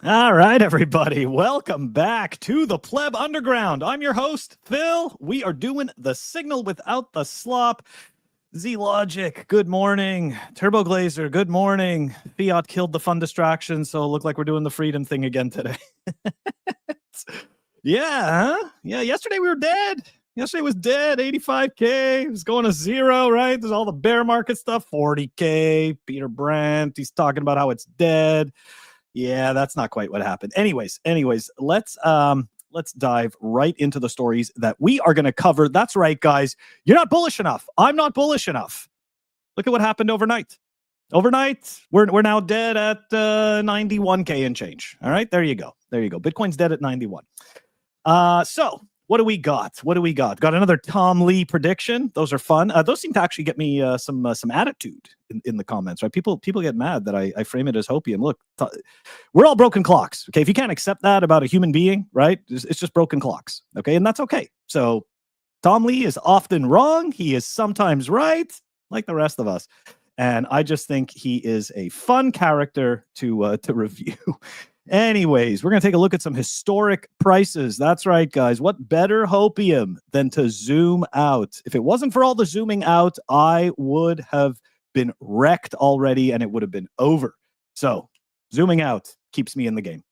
All right, everybody. Welcome back to the Pleb Underground. I'm your host, Phil. We are doing the signal without the slop. Z-Logic, good morning. Turbo Glazer, good morning. Fiat killed the fun distraction, so it looked like we're doing the freedom thing again today. Yeah, huh? Yeah, yesterday we were dead. Yesterday was dead, 85K. It was going to zero, right? There's all the bear market stuff, 40K. Peter Brandt, he's talking about how it's dead. Yeah, that's not quite what happened. Anyways, let's dive right into the stories that we are going to cover. That's right, guys. You're not bullish enough. I'm not bullish enough. Look at what happened overnight. Overnight, we're now dead at 91K and change. All right, there you go. Bitcoin's dead at 91. So what do we got? Got another Tom Lee prediction. Those are fun. Those seem to actually get me some attitude in the comments, right? People get mad that I frame it as Hopium. Look, we're all broken clocks. Okay, if you can't accept that about a human being, right? It's just broken clocks. Okay, and that's okay. So Tom Lee is often wrong. He is sometimes right, like the rest of us. And I just think he is a fun character to review. Anyways, we're going to take a look at some historic prices. That's right, guys. What better Hopium than to zoom out? If it wasn't for all the zooming out, I would have been wrecked already and it would have been over. So zooming out keeps me in the game.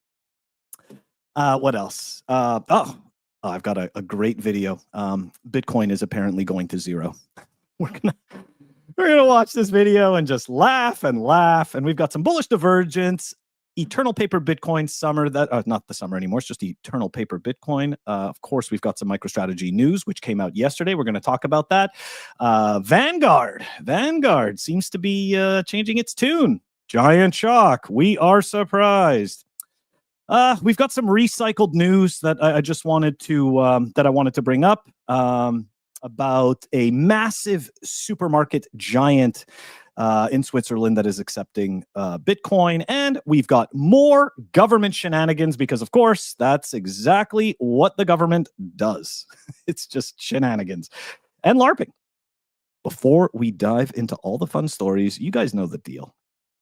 What else? I've got a great video. Bitcoin is apparently going to zero. We're gonna watch this video and just laugh. And we've got some bullish divergence. Eternal paper Bitcoin summer, that not the summer anymore, it's just eternal paper Bitcoin. Of course, we've got some MicroStrategy news, which came out yesterday. We're going to talk about that. Vanguard seems to be changing its tune. Giant shock. We are surprised. We've got some recycled news that I just wanted to bring up about a massive supermarket giant in Switzerland that is accepting Bitcoin. And we've got more government shenanigans because, of course, that's exactly what the government does. It's just shenanigans and LARPing. Before we dive into all the fun stories, you guys know the deal.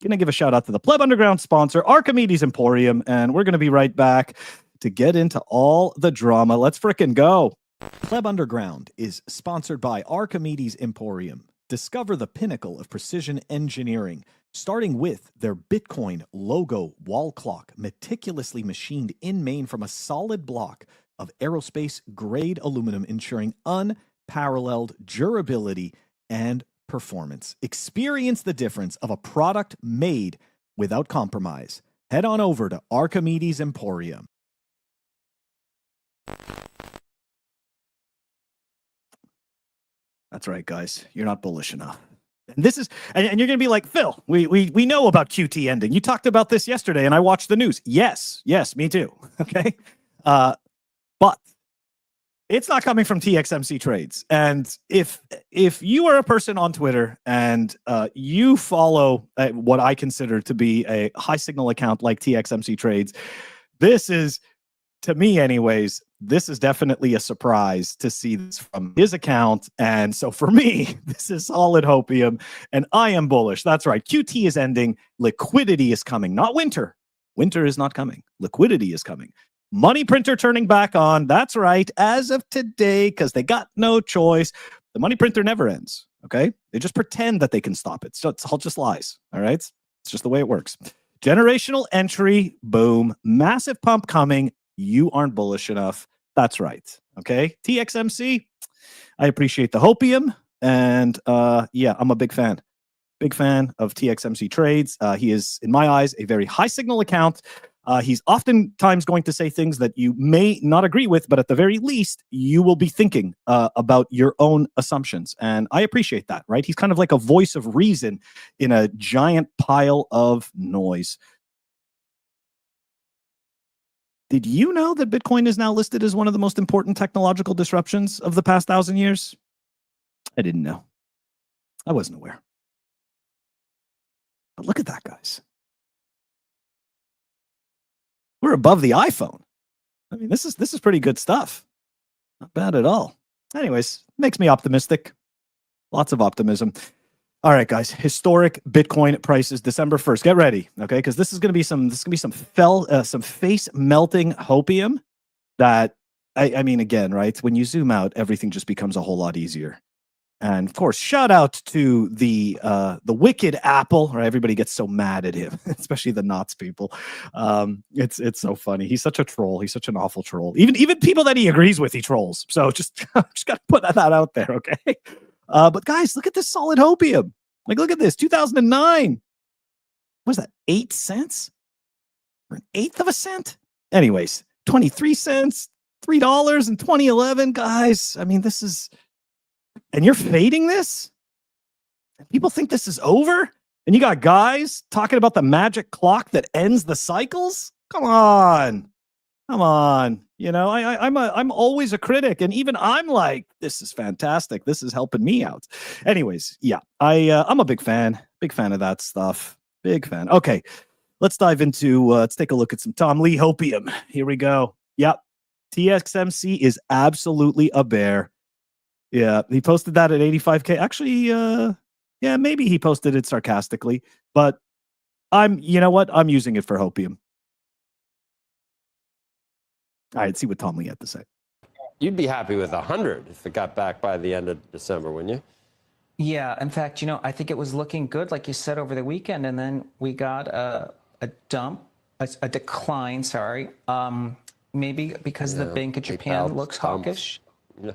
Going to give a shout out to the Pleb Underground sponsor, Archimedes Emporium, and we're going to be right back to get into all the drama. Let's frickin' go. Pleb Underground is sponsored by Archimedes Emporium. Discover the pinnacle of precision engineering, starting with their Bitcoin logo wall clock, meticulously machined in Maine from a solid block of aerospace-grade aluminum, ensuring unparalleled durability and performance. Experience the difference of a product made without compromise. Head on over to Archimedes Emporium. That's right, guys. You're not bullish enough. And this is, and you're going to be like, Phil, we know about QT ending. You talked about this yesterday, and I watched the news. Yes, me too. Okay, but it's not coming from TXMC trades. And if you are a person on Twitter and you follow what I consider to be a high signal account like TXMC trades, this is, to me anyways, this is definitely a surprise to see this from his account. And so for me, this is solid Hopium, and I am bullish. That's right. QT is ending. Liquidity is coming, not winter. Winter is not coming. Liquidity is coming. Money printer turning back on. That's right. As of today, because they got no choice, the money printer never ends. Okay. They just pretend that they can stop it. So it's all just lies. All right. It's just the way it works. Generational entry. Boom. Massive pump coming. You aren't bullish enough. That's right. Okay. TXMC. I appreciate the Hopium. And yeah, I'm a big fan. Big fan of TXMC trades. He is, in my eyes, a very high signal account. He's oftentimes going to say things that you may not agree with, but at the very least, you will be thinking about your own assumptions. And I appreciate that, right? He's kind of like a voice of reason in a giant pile of noise. Did you know that Bitcoin is now listed as one of the most important technological disruptions of the past 1,000 years? I didn't know. I wasn't aware. But look at that, guys. We're above the iPhone. I mean, this is pretty good stuff. Not bad at all. Anyways, makes me optimistic. Lots of optimism. All right, guys. Historic Bitcoin prices, December 1st. Get ready, okay? Because this is going to be some some face melting hopium. That I mean, again, right? When you zoom out, everything just becomes a whole lot easier. And of course, shout out to the wicked Apple. Right? Everybody gets so mad at him, especially the Knots people. It's so funny. He's such a troll. He's such an awful troll. Even people that he agrees with, he trolls. So just got to put that out there, okay? But guys, look at this solid hopium. Like, look at this, 2009. What was that? 8 cents? Or an eighth of a cent? Anyways, 23 cents, $3 in 2011, guys. I mean, this is. And you're fading this? People think this is over? And you got guys talking about the magic clock that ends the cycles? Come on. Come on. You know, I'm always a critic, and even I'm like, this is fantastic. This is helping me out. Anyways, yeah, I'm a big fan of that stuff. Big fan. Okay, let's dive into let's take a look at some Tom Lee Hopium. Here we go. Yep. TXMC is absolutely a bear. Yeah, he posted that at 85K. Actually, yeah, maybe he posted it sarcastically, but you know what? I'm using it for hopium. All right, see what Tom Lee had to say. You'd be happy with 100 if it got back by the end of December, wouldn't you? Yeah, in fact, you know, I think it was looking good, like you said, over the weekend, and then we got a decline, sorry. Maybe because the Bank of Japan looks hawkish. Yeah.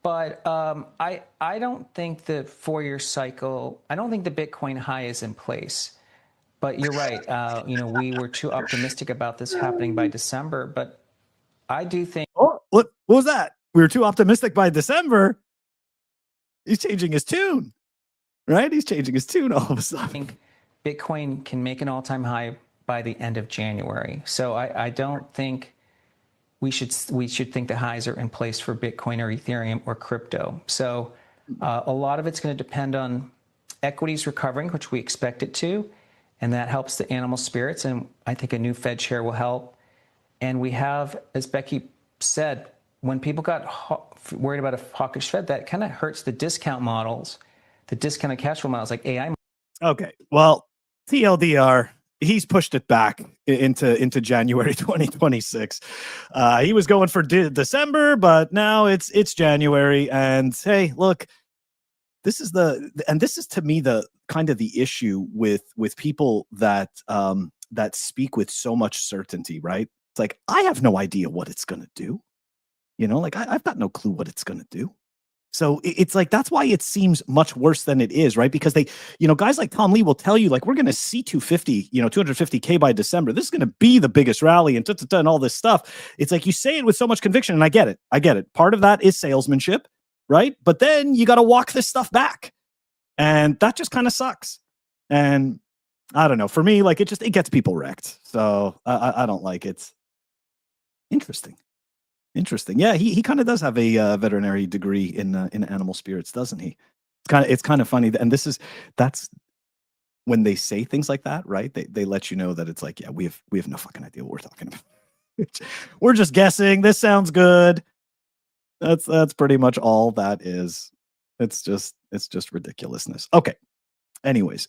But I don't think the 4-year cycle, I don't think the Bitcoin high is in place. But you're right. You know, we were too optimistic about this happening by December. But I do think. Oh, what was that? We were too optimistic by December. He's changing his tune, right? He's changing his tune all of a sudden. I think Bitcoin can make an all-time high by the end of January. So I don't think we should think the highs are in place for Bitcoin or Ethereum or crypto. So a lot of it's going to depend on equities recovering, which we expect it to. And that helps the animal spirits, and I think a new Fed chair will help. And we have, as Becky said, when people got worried about a hawkish Fed, that kind of hurts the discount models, the discounted cash flow models like AI. Okay, well, TLDR, he's pushed it back into January 2026. He was going for December, but now it's January. And hey, look, this is to me the kind of the issue with people that that speak with so much certainty, right? It's like, I have no idea what it's going to do. You know, like I've got no clue what it's going to do. So it's like, that's why it seems much worse than it is, right? Because they, you know, guys like Tom Lee will tell you, like, we're going to see 250, you know, 250K by December. This is going to be the biggest rally and and all this stuff. It's like, you say it with so much conviction, and I get it. Part of that is salesmanship, right? But then you got to walk this stuff back. And that just kind of sucks. And I don't know, for me, like, it gets people wrecked. So I don't like it. Interesting. Yeah, he kind of does have a veterinary degree in animal spirits, doesn't he? It's kind of funny, and that's when they say things like that, right? They let you know that it's like, yeah, we have no fucking idea what we're talking about. We're just guessing. This sounds good. That's pretty much all that is. It's just ridiculousness. Okay. Anyways,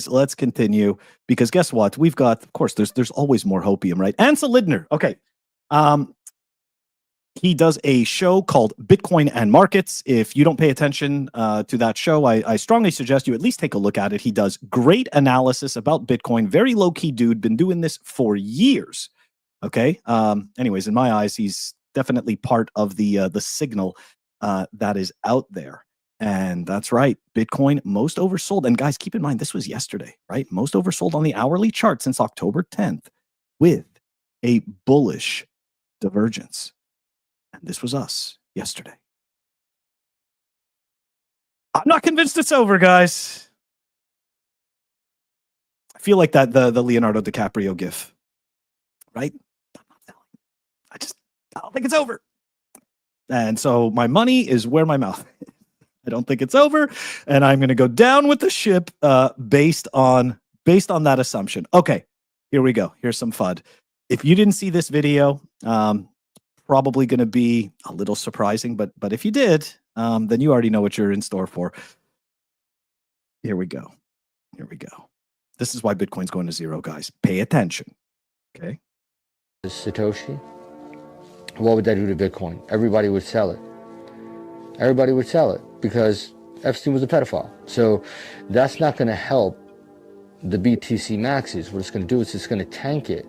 let's continue, because guess what? We've got, of course, there's always more hopium, right? Ansel Lindner. Okay. He does a show called Bitcoin and Markets. If you don't pay attention to that show, I strongly suggest you at least take a look at it. He does great analysis about Bitcoin. Very low-key dude, been doing this for years. Okay. Anyways, in my eyes, he's definitely part of the signal that is out there. And that's right. Bitcoin most oversold. And guys, keep in mind, this was yesterday, right? Most oversold on the hourly chart since October 10th with a bullish divergence. And this was us yesterday. I'm not convinced it's over, guys. I feel like that the Leonardo DiCaprio gif, right? I don't think it's over. And so my money is where my mouth is. I don't think it's over, and I'm going to go down with the ship based on that assumption. Okay, here we go. Here's some FUD. If you didn't see this video, probably going to be a little surprising, but if you did, then you already know what you're in store for. Here we go. Here we go. This is why Bitcoin's going to zero, guys. Pay attention. Okay. Satoshi, what would that do to Bitcoin? Everybody would sell it. Everybody would sell it because Epstein was a pedophile. So that's not going to help the BTC maxis. What it's going to do is it's going to tank it.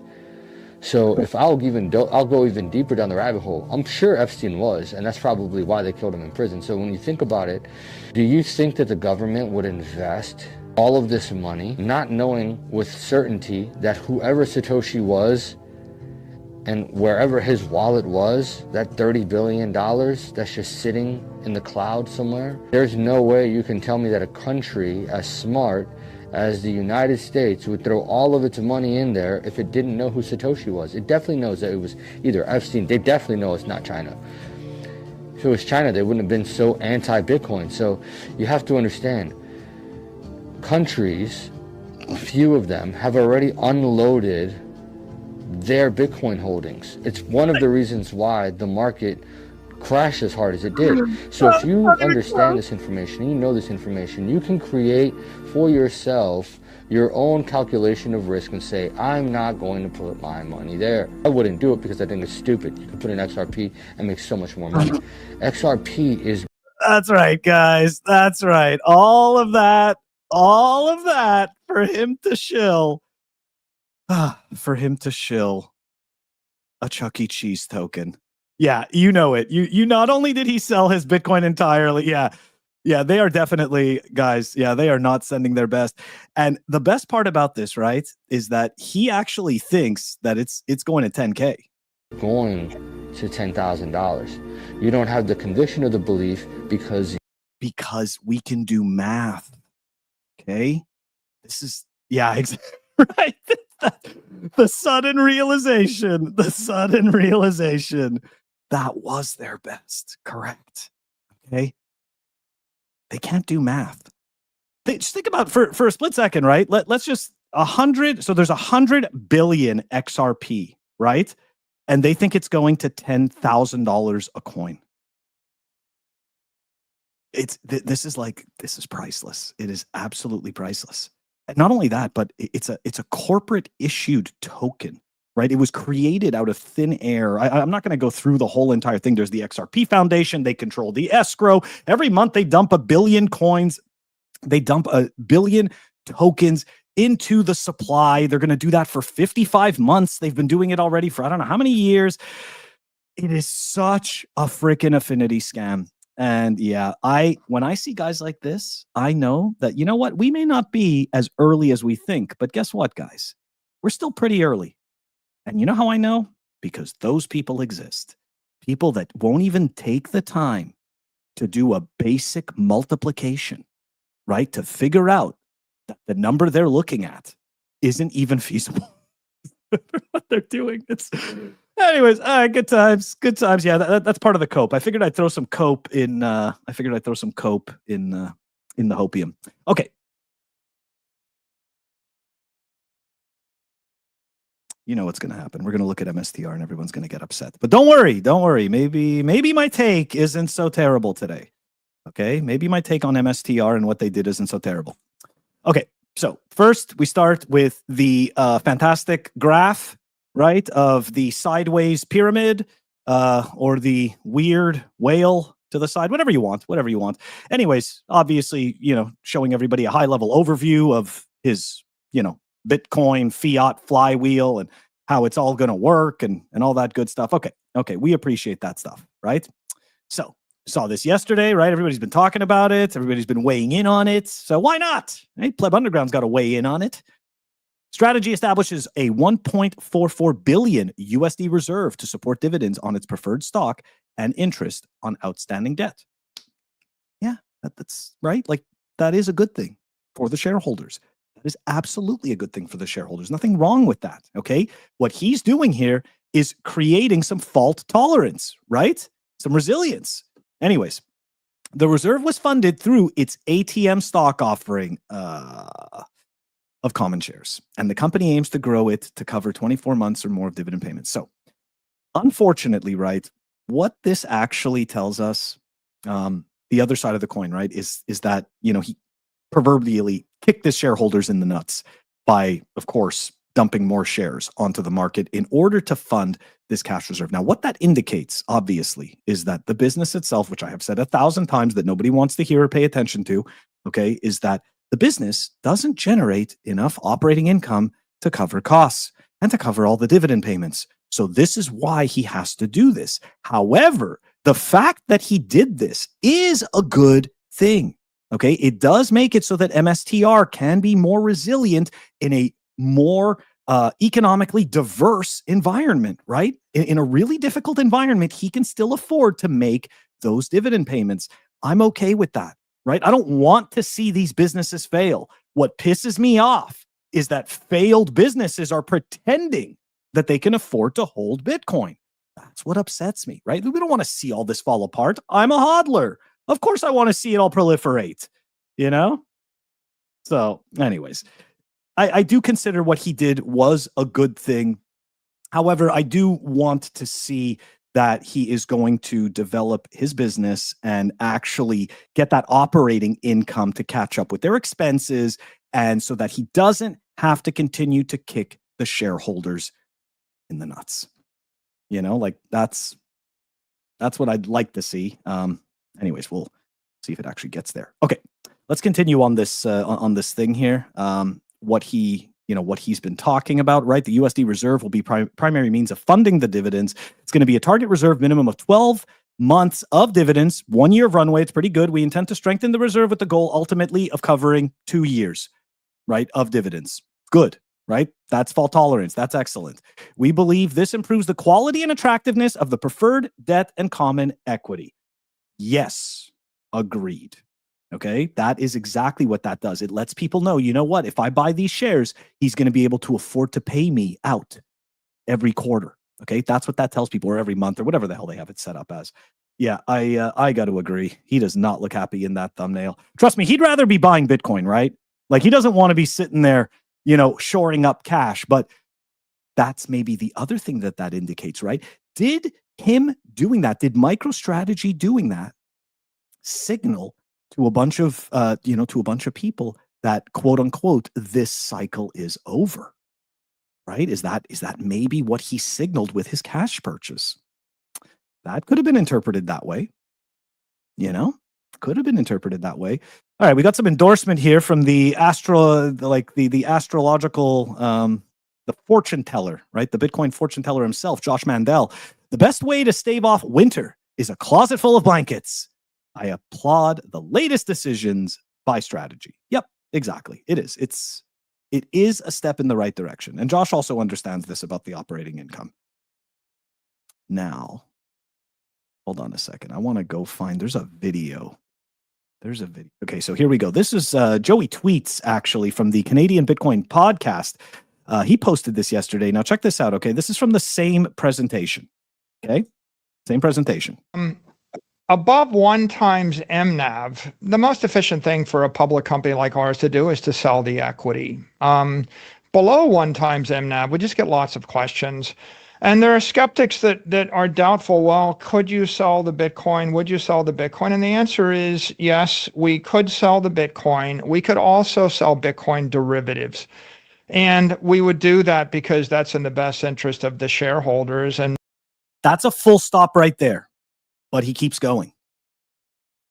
So if I'll go even deeper down the rabbit hole, I'm sure Epstein was, and that's probably why they killed him in prison. So when you think about it, do you think that the government would invest all of this money, not knowing with certainty that whoever Satoshi was and wherever his wallet was, that $30 billion that's just sitting in the cloud somewhere? There's no way you can tell me that a country as smart as the United States would throw all of its money in there if it didn't know who Satoshi was. It definitely knows that it was either Epstein. They definitely know it's not China. If it was China, they wouldn't have been so anti-Bitcoin. So you have to understand, countries, a few of them, have already unloaded their Bitcoin holdings. It's one of the reasons why the market crashed as hard as it did. So if you understand this information, you know this information, you can create for yourself your own calculation of risk and say, I'm not going to put my money there. I wouldn't do it because I think it's stupid. You can put in XRP and make so much more money. XRP is... That's right, guys. That's right. All of that for him to shill. For him to shill a Chuck E. Cheese token. Yeah, you know it. You not only did he sell his Bitcoin entirely, yeah, they are definitely, guys, yeah, they are not sending their best. And the best part about this, right, is that he actually thinks that it's going to 10K. Going to $10,000. You don't have the conviction or the belief because we can do math. Okay? This is, yeah, exactly right. The sudden realization, that was their best. Correct. Okay. They can't do math. Just think about for a split second, right? Let's just 100. So there's 100 billion XRP, right? And they think it's going to $10,000 a coin. This is priceless. It is absolutely priceless. And not only that, but it's a corporate issued token, right? It was created out of thin air. I'm not going to go through the whole entire thing. There's the XRP Foundation. They control the escrow. Every month they dump 1 billion coins. They dump 1 billion tokens into the supply. They're going to do that for 55 months. They've been doing it already for I don't know how many years. It is such a freaking affinity scam. And yeah, when I see guys like this, I know that, you know what, we may not be as early as we think, but guess what, guys? We're still pretty early. And you know how I know? Because those people exist. People that won't even take the time to do a basic multiplication, right? To figure out that the number they're looking at isn't even feasible. What they're doing. Anyways, good times. Yeah, that's part of the cope. I figured I'd throw some cope in. The Hopium. Okay. You know what's going to happen. We're going to look at MSTR and everyone's going to get upset. But don't worry. Maybe my take isn't so terrible today. Okay, maybe my take on MSTR and what they did isn't so terrible. Okay, so first we start with the fantastic graph, right, of the sideways pyramid or the weird whale to the side, whatever you want. Anyways, obviously, showing everybody a high-level overview of his, Bitcoin fiat flywheel and how it's all going to work and all that good stuff. Okay, we appreciate that stuff, right? So, saw this yesterday, right? Everybody's been talking about it. Everybody's been weighing in on it. So why not? Right? Pleb Underground's got to weigh in on it. Strategy establishes a 1.44 billion USD reserve to support dividends on its preferred stock and interest on outstanding debt. Yeah, that's right. Like, that is a good thing for the shareholders. That is absolutely a good thing for the shareholders. Nothing wrong with that, okay? What he's doing here is creating some fault tolerance, right? Some resilience. Anyways, the reserve was funded through its ATM stock offering of common shares, and the company aims to grow it to cover 24 months or more of dividend payments. So, unfortunately, right, what this actually tells us, the other side of the coin, right, is that, he proverbially kick the shareholders in the nuts by, of course, dumping more shares onto the market in order to fund this cash reserve. Now, what that indicates, obviously, is that the business itself, which I have said 1,000 times that nobody wants to hear or pay attention to, okay, is that the business doesn't generate enough operating income to cover costs and to cover all the dividend payments. So this is why he has to do this. However, the fact that he did this is a good thing. Okay, it does make it so that MSTR can be more resilient in a more economically diverse environment, right? In a really difficult environment, he can still afford to make those dividend payments. I'm okay with that, right? I don't want to see these businesses fail. What pisses me off is that failed businesses are pretending that they can afford to hold Bitcoin. That's what upsets me, right? We don't want to see all this fall apart. I'm a hodler. Of course I want to see it all proliferate, you know? So anyways, I do consider what he did was a good thing. However, I do want to see that he is going to develop his business and actually get that operating income to catch up with their expenses, and so that he doesn't have to continue to kick the shareholders in the nuts. You know, like that's what I'd like to see. Anyways, we'll see if it actually gets there. Okay, let's continue on this thing here. What he's been talking about, right? The USD reserve will be primary means of funding the dividends. It's going to be a target reserve minimum of 12 months of dividends, 1 year of runway. It's pretty good. We intend to strengthen the reserve with the goal ultimately of covering 2 years, right, of dividends. Good, right? That's fault tolerance. That's excellent. We believe this improves the quality and attractiveness of the preferred debt and common equity. Yes, agreed. Okay, that is exactly what that does. It lets people know, you know what, if I buy these shares, he's going to be able to afford to pay me out every quarter. Okay, that's what that tells people, or every month, or whatever the hell they have it set up as. Yeah, I got to agree. He does not look happy in that thumbnail. Trust me, he'd rather be buying Bitcoin, right? Like, he doesn't want to be sitting there, you know, shoring up cash. But that's maybe the other thing that indicates, right? Did him doing that, did MicroStrategy doing that signal to a bunch of people that, quote unquote, this cycle is over, right? Is that maybe what he signaled with his cash purchase? That could have been interpreted that way. You know, could have been interpreted that way. All right, we got some endorsement here from the astrological, the fortune teller, right? The Bitcoin fortune teller himself, Josh Mandel. The best way to stave off winter is a closet full of blankets. I applaud the latest decisions by strategy. Yep, exactly. It is. It is a step in the right direction. And Josh also understands this about the operating income. Now, hold on a second. I want to go find, there's a video. Okay, so here we go. This is Joey Tweets, actually, from the Canadian Bitcoin podcast. He posted this yesterday. Now, check this out, okay? This is from the same presentation, okay? Same presentation. Above 1 times MNAV, the most efficient thing for a public company like ours to do is to sell the equity. Below 1 times MNAV, we just get lots of questions. And there are skeptics that are doubtful, well, could you sell the Bitcoin? Would you sell the Bitcoin? And the answer is yes, we could sell the Bitcoin. We could also sell Bitcoin derivatives. And we would do that because that's in the best interest of the shareholders. And that's a full stop right there. But he keeps going.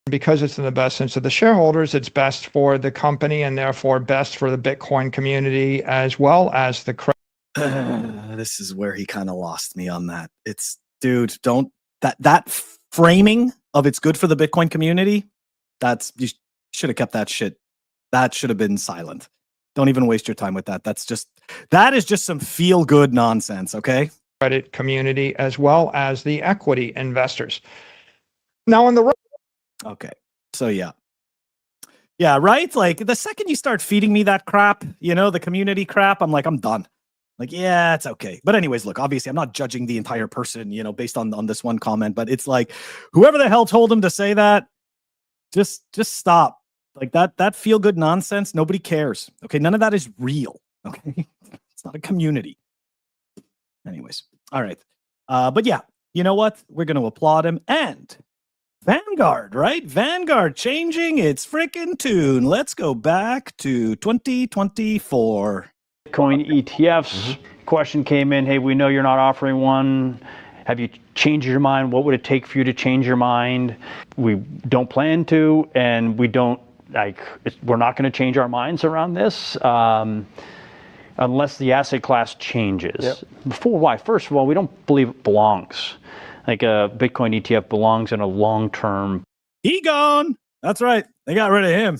Because it's in the best interest of the shareholders, it's best for the company and therefore best for the Bitcoin community as well as the this is where he kind of lost me on that. It's, dude, don't, that framing of it's good for the Bitcoin community, you should have kept that shit. That should have been silent. Don't even waste your time with that. That is just some feel good nonsense, okay? Credit community as well as the equity investors. Now on the okay, so yeah, right. Like, the second you start feeding me that crap, you know, the community crap, I'm like, I'm done. Like, yeah, it's okay. But anyways, look, obviously, I'm not judging the entire person, you know, based on this one comment. But it's like, whoever the hell told him to say that, just stop. Like, that feel good nonsense. Nobody cares. Okay, none of that is real. Okay, it's not a community. Anyways, all right. But yeah, you know what? We're going to applaud him. And Vanguard, right? Vanguard changing its freaking tune. Let's go back to 2024. Bitcoin ETFs. Question came in, hey, we know you're not offering one. Have you changed your mind? What would it take for you to change your mind? We don't plan to, and we don't, we're not going to change our minds around this unless the asset class changes. Yep. Before, why? First of all, we don't believe it belongs. Like a Bitcoin ETF belongs in a long-term He gone. That's right. They got rid of him.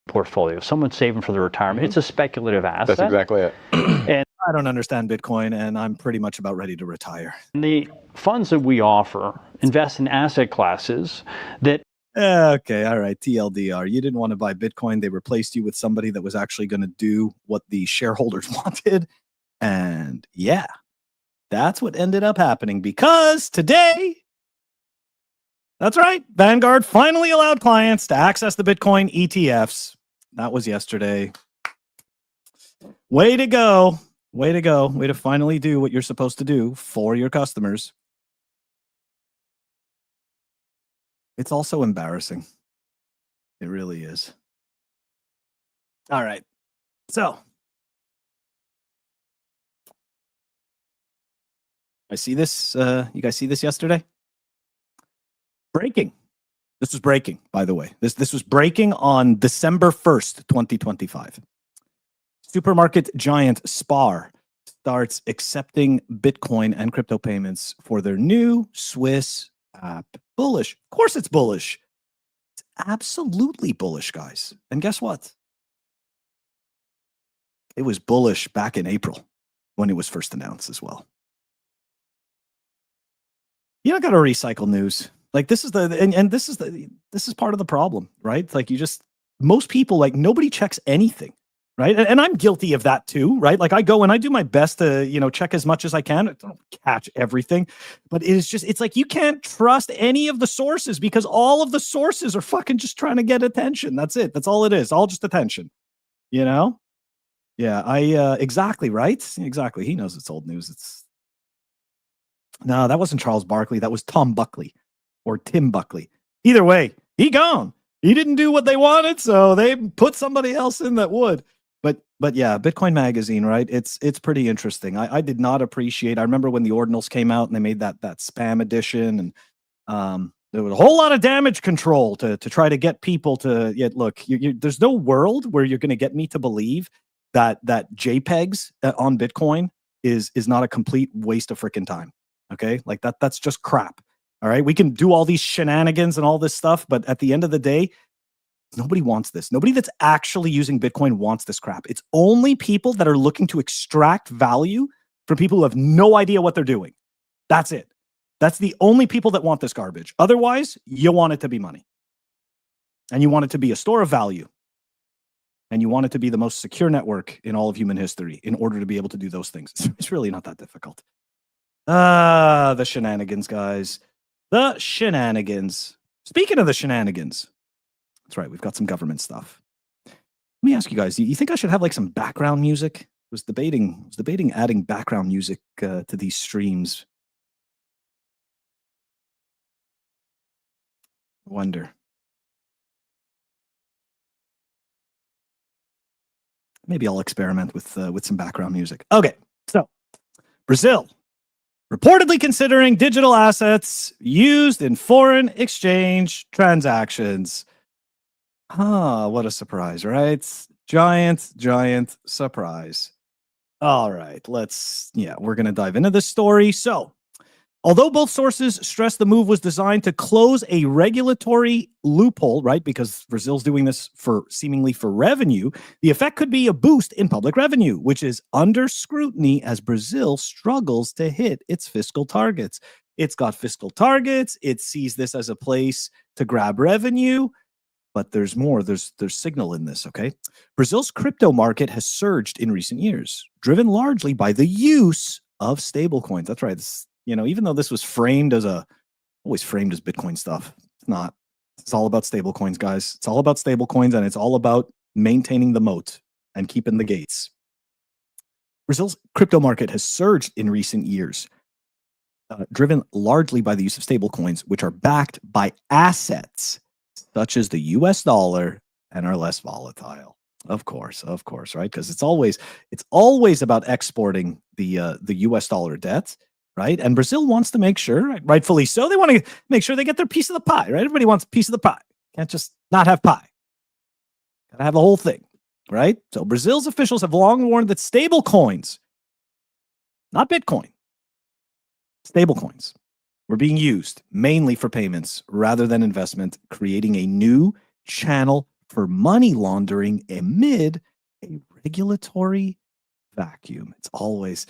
portfolio. If someone's saving for their retirement, it's a speculative asset. That's exactly it. And I don't understand Bitcoin, and I'm pretty much about ready to retire. the funds that we offer invest in asset classes that Okay, all right. TLDR. You didn't want to buy Bitcoin. They replaced you with somebody that was actually going to do what the shareholders wanted. And yeah, that's what ended up happening because today, that's right, Vanguard finally allowed clients to access the Bitcoin ETFs. That was yesterday. Way to go. Way to go. Way to finally do what you're supposed to do for your customers. It's also embarrassing. It really is. All right. So I see this. You guys see this yesterday? Breaking. This was breaking, by the way. This was breaking on December 1st, 2025. Supermarket giant Spar starts accepting Bitcoin and crypto payments for their new Swiss app. Bullish. Of course it's bullish. It's absolutely bullish, guys. And guess what? It was bullish back in April when it was first announced as well. You don't got to recycle news. Like this is this is part of the problem, right? Like most people, like nobody checks anything, right? And I'm guilty of that too, right? Like I go and I do my best to, check as much as I can. I don't catch everything, but it's like you can't trust any of the sources because all of the sources are fucking just trying to get attention. That's it. That's all it is. All just attention, Yeah, exactly, right? Exactly. He knows it's old news. No, that wasn't Charles Barkley. That was Tom Buckley or Tim Buckley. Either way, he gone. He didn't do what they wanted, so they put somebody else in that would. But yeah, Bitcoin Magazine, right? It's pretty interesting. I did not appreciate. I remember when the ordinals came out and they made that spam edition, and there was a whole lot of damage control to try to get people to. Yeah, look, there's no world where you're going to get me to believe that JPEGs on Bitcoin is not a complete waste of freaking time. Okay, like that's just crap. All right, we can do all these shenanigans and all this stuff, but at the end of the day, nobody wants this. Nobody that's actually using Bitcoin wants this crap. It's only people that are looking to extract value from people who have no idea what they're doing. That's it. That's the only people that want this garbage. Otherwise, you want it to be money. And you want it to be a store of value. And you want it to be the most secure network in all of human history in order to be able to do those things. It's really not that difficult. The shenanigans, guys. The shenanigans. Speaking of the shenanigans, that's right, we've got some government stuff. Let me ask you guys, do you think I should have like some background music? I was debating adding background music to these streams. I wonder. Maybe I'll experiment with some background music. Okay, so Brazil. Reportedly considering digital assets used in foreign exchange transactions. What a surprise, right? Giant surprise. All right, we're going to dive into this story. So, although both sources stress the move was designed to close a regulatory loophole, right? Because Brazil's doing this seemingly for revenue, the effect could be a boost in public revenue, which is under scrutiny as Brazil struggles to hit its fiscal targets. It's got fiscal targets. It sees this as a place to grab revenue. But there's more. There's signal in this, okay? Brazil's crypto market has surged in recent years, driven largely by the use of stablecoins. That's right. Even though this was always framed as Bitcoin stuff, it's not. It's all about stablecoins, guys. It's all about stablecoins, and it's all about maintaining the moat and keeping the gates. Brazil's crypto market has surged in recent years, driven largely by the use of stablecoins, which are backed by assets such as the US dollar and are less volatile. Of course, right? Because it's always about exporting the US dollar debt, right? And Brazil wants to make sure, rightfully so, they want to make sure they get their piece of the pie, right? Everybody wants a piece of the pie. Can't just not have pie. Gotta have the whole thing, right? So Brazil's officials have long warned that stable coins, not Bitcoin, stable coins, were being used mainly for payments rather than investment, creating a new channel for money laundering amid a regulatory vacuum. It's always,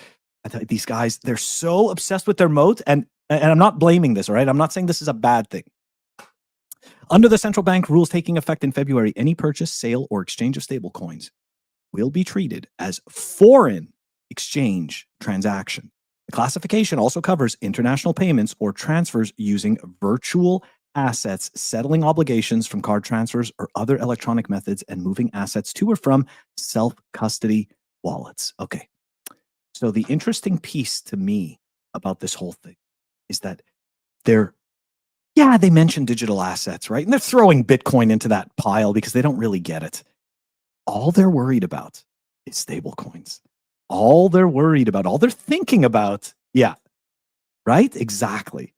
these guys, they're so obsessed with their moat, and I'm not blaming this, all right? I'm not saying this is a bad thing. Under the central bank rules taking effect in February, any purchase, sale, or exchange of stable coins will be treated as foreign exchange transaction. The classification also covers international payments or transfers using virtual assets, settling obligations from card transfers or other electronic methods, and moving assets to or from self-custody wallets. Okay. So the interesting piece to me about this whole thing is that they mention digital assets, right? And they're throwing Bitcoin into that pile because they don't really get it. All they're worried about is stable coins. All they're worried about, all they're thinking about, right? Exactly.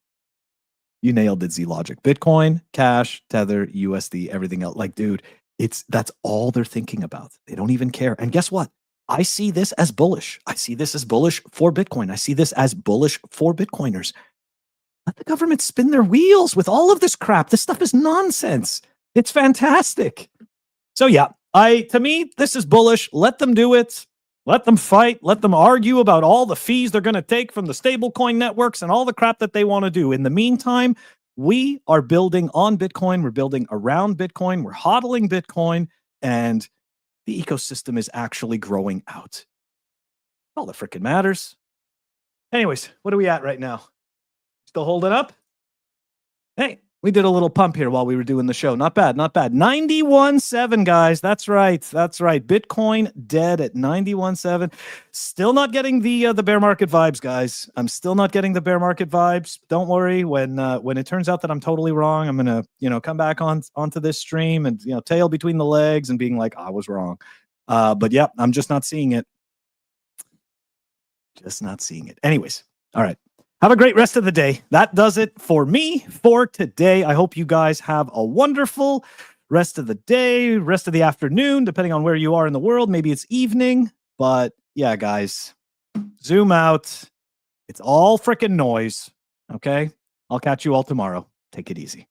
You nailed it, Z-Logic. Bitcoin, cash, Tether, USD, everything else. Like, dude, that's all they're thinking about. They don't even care. And guess what? I see this as bullish. I see this as bullish for Bitcoin. I see this as bullish for Bitcoiners. Let the government spin their wheels with all of this crap. This stuff is nonsense. It's fantastic. So to me, this is bullish. Let them do it. Let them fight. Let them argue about all the fees they're going to take from the stablecoin networks and all the crap that they want to do. In the meantime, we are building on Bitcoin. We're building around Bitcoin. We're hodling Bitcoin, and the ecosystem is actually growing out. All that freaking matters. Anyways, what are we at right now? Still holding up? Hey, we did a little pump here while we were doing the show. Not bad, not bad. 91.7, guys. That's right. Bitcoin dead at 91.7. Still not getting the bear market vibes, guys. I'm still not getting the bear market vibes. Don't worry. When it turns out that I'm totally wrong, I'm gonna come back onto this stream and tail between the legs and being like, I was wrong. But I'm just not seeing it. Just not seeing it. Anyways, all right. Have a great rest of the day. That does it for me for today. I hope you guys have a wonderful rest of the day, rest of the afternoon, depending on where you are in the world. Maybe it's evening, but guys, zoom out. It's all freaking noise. Okay. I'll catch you all tomorrow. Take it easy.